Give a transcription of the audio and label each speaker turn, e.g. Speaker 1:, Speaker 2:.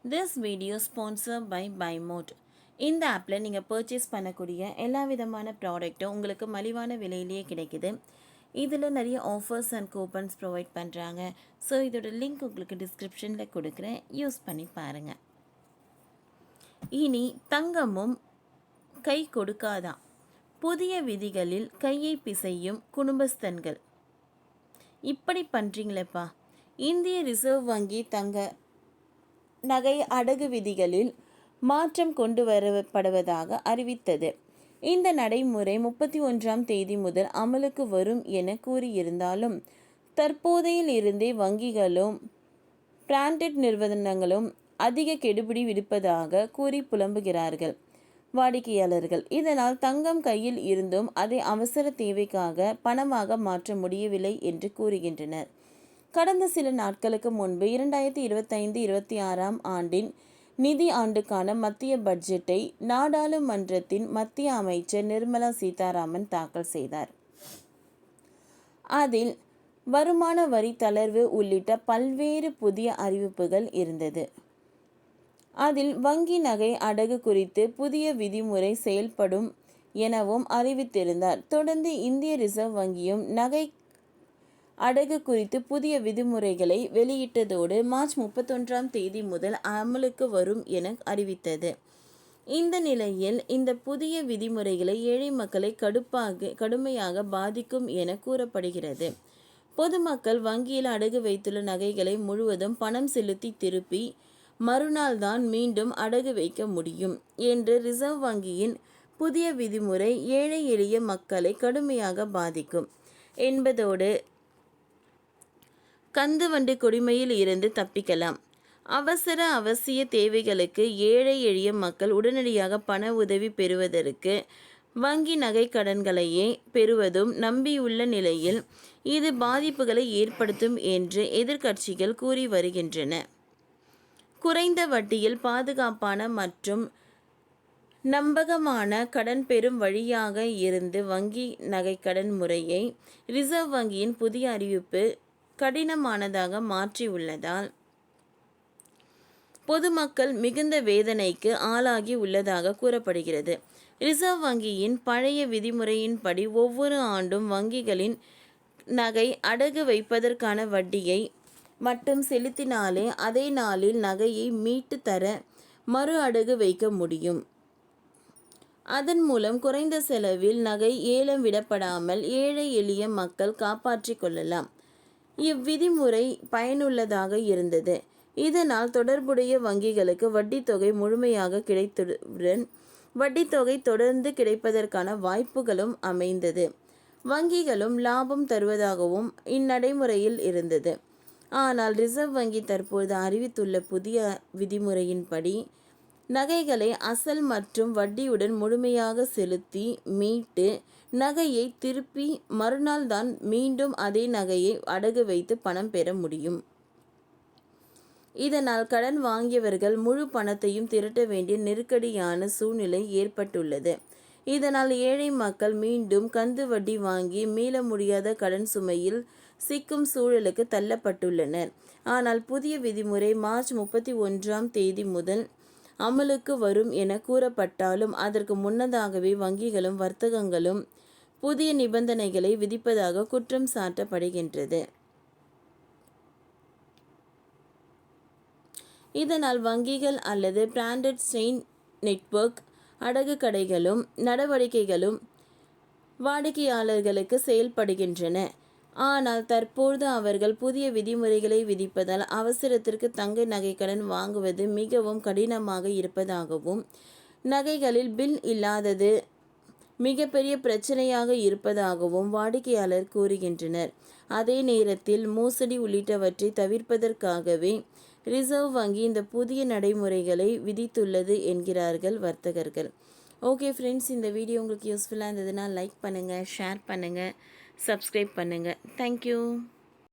Speaker 1: This video sponsored by BuyMode. இந்த ஆப்பில் நீங்கள் பர்ச்சேஸ் பண்ணக்கூடிய எல்லா விதமான ப்ராடக்ட்டும் உங்களுக்கு மலிவான விலையிலேயே கிடைக்குது. இதில் நிறைய ஆஃபர்ஸ் அண்ட் கூப்பன்ஸ் ப்ரொவைட் பண்ணுறாங்க. ஸோ இதோட லிங்க் உங்களுக்கு டிஸ்கிரிப்ஷனில் கொடுக்குறேன், யூஸ் பண்ணி பாருங்கள். இனி தங்கமும் கை கொடுக்காதான், புதிய விதிகளில் கையை பிசையும் குடும்பஸ்தன்கள். இப்படி பண்ணுறீங்களேப்பா. இந்திய ரிசர்வ் வங்கி தங்க நகை அடகு விதிகளில் மாற்றம் கொண்டு வரப்படுவதாக அறிவித்தது. இந்த நடைமுறை 31ஆம் தேதி முதல் அமலுக்கு வரும் என கூறியிருந்தாலும் தற்போதையில் இருந்தே வங்கிகளும் பிராண்டட் நிறுவனங்களும் அதிக கெடுபிடி விடுப்பதாக கூறி புலம்புகிறார்கள் வாடிக்கையாளர்கள். இதனால் தங்கம் கையில் இருந்தும் அதை அவசர தேவைக்காக பணமாக மாற்ற முடியவில்லை என்று கூறுகின்றனர். கடந்த சில நாட்களுக்கு முன்பு 2025-26ஆம் ஆண்டின் நிதி ஆண்டுக்கான மத்திய பட்ஜெட்டை நாடாளுமன்றத்தின் மத்திய அமைச்சர் நிர்மலா சீதாராமன் தாக்கல் செய்தார். அதில் வருமான வரி தளர்வு உள்ளிட்ட பல்வேறு புதிய அறிவிப்புகள் இருந்தது. அதில் வங்கி நகை அடகு குறித்து புதிய விதிமுறை செயல்படும் எனவும் அறிவித்திருந்தார். தொடர்ந்து இந்திய ரிசர்வ் வங்கியும் நகை அடகு குறித்து புதிய விதிமுறைகளை வெளியிட்டதோடு மார்ச் 31ஆம் தேதி முதல் அமலுக்கு வரும் என அறிவித்தது. இந்த நிலையில் இந்த புதிய விதிமுறைகளை ஏழை மக்களை கடுமையாக பாதிக்கும் என கூறப்படுகிறது. பொதுமக்கள் வங்கியில் அடகு வைத்துள்ள நகைகளை முழுவதும் பணம் செலுத்தி திருப்பி மறுநாள் தான் மீண்டும் அடகு வைக்க முடியும் என்று ரிசர்வ் வங்கியின் புதிய விதிமுறை ஏழை எளிய மக்களை கடுமையாக பாதிக்கும் என்பதோடு கந்துவண்டி கொடுமையில் இருந்து தப்பிக்கலாம். அவசிய தேவைகளுக்கு ஏழை எளிய மக்கள் உடனடியாக பண உதவி பெறுவதற்கு வங்கி நகை கடன்களையே பெறுவதும் நம்பியுள்ள நிலையில் இது பாதிப்புகளை ஏற்படுத்தும் என்று எதிர்க்கட்சிகள் கூறி வருகின்றன. குறைந்த வட்டியில் பாதுகாப்பான மற்றும் நம்பகமான கடன் பெறும் வழியாக இருந்து வங்கி நகை கடன் முறையை ரிசர்வ் வங்கியின் புதிய அறிவிப்பு கடினமானதாக மாற்றியுள்ளதால் பொதுமக்கள் மிகுந்த வேதனைக்கு ஆளாகி உள்ளதாக கூறப்படுகிறது. ரிசர்வ் வங்கியின் பழைய விதிமுறையின்படி ஒவ்வொரு ஆண்டும் வங்கிகளின் நகை அடகு வைப்பதற்கான வட்டியை மட்டும் செலுத்தினாலே அதே நாளில் நகையை மீட்டு தர மறு அடகு வைக்க முடியும். அதன் மூலம் குறைந்த செலவில் நகை ஏலம் விடப்படாமல் ஏழை எளிய மக்கள் காப்பாற்றிக் கொள்ளலாம். இவ்விதிமுறை பயனுள்ளதாக இருந்தது. இதனால் தொடர்புடைய வங்கிகளுக்கு வட்டித்தொகை முழுமையாக கிடைத்ததுடன் வட்டித்தொகை தொடர்ந்து கிடைப்பதற்கான வாய்ப்புகளும் அமைந்தது. வங்கிகளும் லாபம் தருவதாகவும் இந்நடைமுறையில் இருந்தது. ஆனால் ரிசர்வ் வங்கி தற்போது அறிவித்துள்ள புதிய விதிமுறையின்படி நகைகளை அசல் மற்றும் வட்டியுடன் முழுமையாக செலுத்தி மீட்டு நகையை திருப்பி மறுநாள் தான் மீண்டும் அதே நகையை அடகு வைத்து பணம் பெற முடியும். இதனால் கடன் வாங்கியவர்கள் முழு பணத்தையும் திரட்ட வேண்டிய நெருக்கடியான சூழ்நிலை ஏற்பட்டுள்ளது. இதனால் ஏழை மக்கள் மீண்டும் கந்து வட்டி வாங்கி மீள முடியாத கடன் சுமையில் சிக்கும் சூழலுக்கு தள்ளப்பட்டுள்ளனர். ஆனால் புதிய விதிமுறை மார்ச் 31ஆம் தேதி முதல் அமலுக்கு வரும் என கூறப்பட்டாலும் அதற்கு முன்னதாகவே வங்கிகளும் வர்த்தகங்களும் புதிய நிபந்தனைகளை விதிப்பதாக குற்றம் சாட்டப்படுகின்றது. இதனால் வங்கிகள் அல்லது பிராண்டட் செயின் நெட்வொர்க் அடகு கடைகளும் நடவடிக்கைகளும் வாடிக்கையாளர்களுக்கு செயல்படுகின்றன. ஆனால் தற்போது அவர்கள் புதிய விதிமுறைகளை விதிப்பதால் அவசரத்திற்கு தங்க நகை கடன் வாங்குவது மிகவும் கடினமாக இருப்பதாகவும் நகைகளில் பில் இல்லாதது மிகப்பெரிய பிரச்சனையாக இருப்பதாகவும் வாடிக்கையாளர் கூறுகின்றனர். அதே நேரத்தில் மோசடி உள்ளிட்டவற்றை தவிர்ப்பதற்காகவே ரிசர்வ் வங்கி இந்த புதிய நடைமுறைகளை விதித்துள்ளது என்கிறார்கள் வர்த்தகர்கள். ஓகே ஃப்ரெண்ட்ஸ், இந்த வீடியோ உங்களுக்கு யூஸ்ஃபுல்லாக இருந்ததுன்னா லைக் பண்ணுங்கள், ஷேர் பண்ணுங்கள், சப்ஸ்கிரைப் பண்ணுங்கள். தேங்க்யூ.